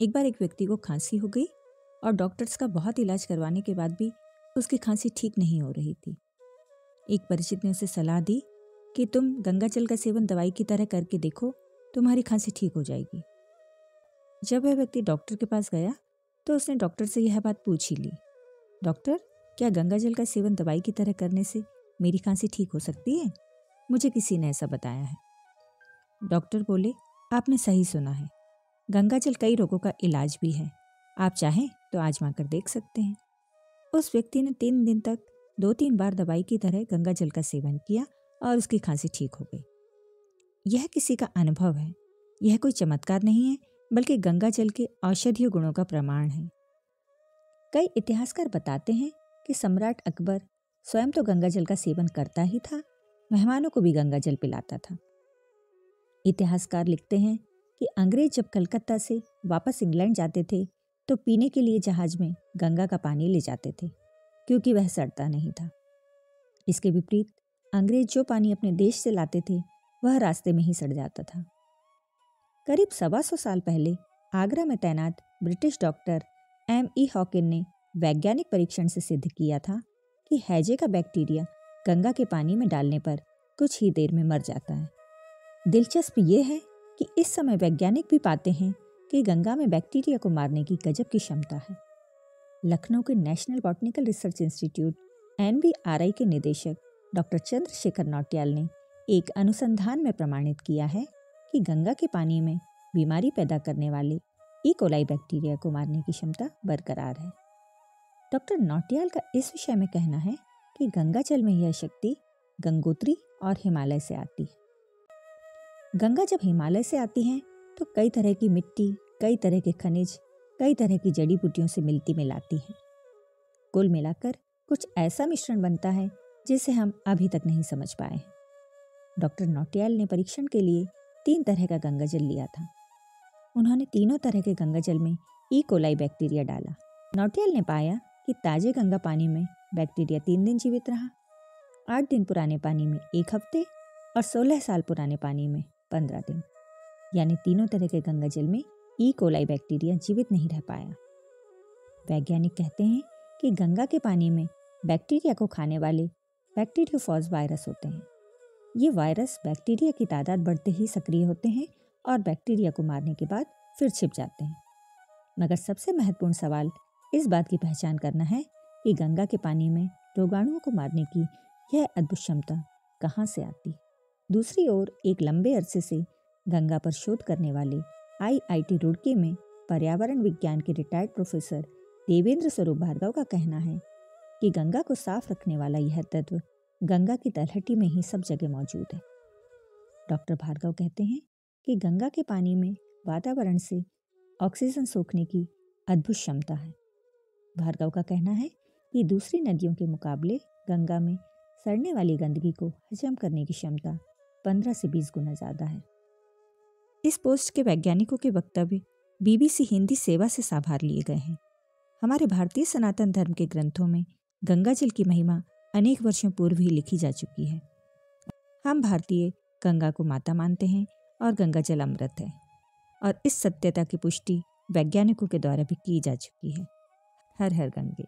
एक बार एक व्यक्ति को खांसी हो गई और डॉक्टर्स का बहुत इलाज करवाने के बाद भी उसकी खांसी ठीक नहीं हो रही थी। एक परिचित ने उसे सलाह दी कि तुम गंगा जल का सेवन दवाई की तरह करके देखो, तुम्हारी खांसी ठीक हो जाएगी। जब वह व्यक्ति डॉक्टर के पास गया तो उसने डॉक्टर से यह बात पूछ ही ली, डॉक्टर, क्या गंगा जल का सेवन दवाई की तरह करने से मेरी खांसी ठीक हो सकती है? मुझे किसी ने ऐसा बताया है। डॉक्टर बोले, आपने सही सुना है, गंगा जल कई रोगों का इलाज भी है, आप चाहें तो आजमा कर देख सकते हैं। उस व्यक्ति ने 3 दिन तक 2-3 बार दवाई की तरह गंगा जल का सेवन किया और उसकी खांसी ठीक हो गई। यह किसी का अनुभव है, यह कोई चमत्कार नहीं है, बल्कि गंगा जल के औषधीय गुणों का प्रमाण है। कई इतिहासकार बताते हैं कि सम्राट अकबर स्वयं तो गंगा जल का सेवन करता ही था, मेहमानों को भी गंगा जल पिलाता था। इतिहासकार लिखते हैं कि अंग्रेज जब कलकत्ता से वापस इंग्लैंड जाते थे तो पीने के लिए जहाज में गंगा का पानी ले जाते थे, क्योंकि वह सड़ता नहीं था। इसके विपरीत अंग्रेज जो पानी अपने देश से लाते थे वह रास्ते में ही सड़ जाता था। करीब 125 साल पहले आगरा में तैनात ब्रिटिश डॉक्टर M.E. हॉकिन ने वैज्ञानिक परीक्षण से सिद्ध किया था कि हैजे का बैक्टीरिया गंगा के पानी में डालने पर कुछ ही देर में मर जाता है। दिलचस्प ये है कि इस समय वैज्ञानिक भी पाते हैं कि गंगा में बैक्टीरिया को मारने की गजब की क्षमता है। लखनऊ के national botanical research institute NBRI के निदेशक डॉक्टर चंद्रशेखर नौटियाल ने एक अनुसंधान में प्रमाणित किया है कि गंगा के पानी में बीमारी पैदा करने वाले ई कोलाई बैक्टीरिया को मारने की क्षमता बरकरार है। डॉक्टर नौटियाल का इस विषय में कहना है कि गंगा जल में यह शक्ति गंगोत्री और हिमालय से आती है। गंगा जब हिमालय से आती है तो कई तरह की मिट्टी, कई तरह के खनिज, कई तरह की जड़ी बूटियों से मिलती मिलाती है। कुल मिलाकर कुछ ऐसा मिश्रण बनता है जिसे हम अभी तक नहीं समझ पाए हैं। डॉक्टर नौटियाल ने परीक्षण के लिए 3 तरह का गंगा जल लिया था। उन्होंने तीनों तरह के गंगा जल में ई कोलाई बैक्टीरिया डाला। नौटियाल ने पाया कि ताजे गंगा पानी में बैक्टीरिया 3 दिन जीवित रहा, 8 दिन पुराने पानी में 1 हफ्ते और 16 साल पुराने पानी में 15 दिन। यानी तीनों तरह के गंगा जल में ई कोलाई बैक्टीरिया जीवित नहीं रह पाया। वैज्ञानिक कहते हैं कि गंगा के पानी में बैक्टीरिया को खाने वाले बैक्टीरियोफॉज वायरस होते हैं। ये वायरस बैक्टीरिया की तादाद बढ़ते ही सक्रिय होते हैं और बैक्टीरिया को मारने के बाद फिर छिप जाते हैं। मगर सबसे महत्वपूर्ण सवाल इस बात की पहचान करना है कि गंगा के पानी में रोगाणुओं को मारने की यह अद्भुत क्षमता कहाँ से आती। दूसरी ओर एक लंबे अरसे से गंगा पर शोध करने वाले IIT रुड़की में पर्यावरण विज्ञान के रिटायर्ड प्रोफेसर देवेंद्र स्वरूप भार्गव का कहना है कि गंगा को साफ रखने वाला यह तत्व गंगा की तलहटी में ही सब जगह मौजूद है। डॉक्टर भार्गव कहते हैं कि गंगा के पानी में वातावरण से ऑक्सीजन सोखने की अद्भुत क्षमता है। भार्गव का कहना है कि दूसरी नदियों के मुकाबले गंगा में सड़ने वाली गंदगी को हजम करने की क्षमता 15 से 20 गुना ज़्यादा है। इस पोस्ट के वैज्ञानिकों के वक्तव्य BBC हिंदी सेवा से साभार लिए गए हैं। हमारे भारतीय सनातन धर्म के ग्रंथों में गंगा जल की महिमा अनेक वर्षों पूर्व ही लिखी जा चुकी है। हम भारतीय गंगा को माता मानते हैं और गंगा जल अमृत है, और इस सत्यता की पुष्टि वैज्ञानिकों के द्वारा भी की जा चुकी है। हर हर गंगे।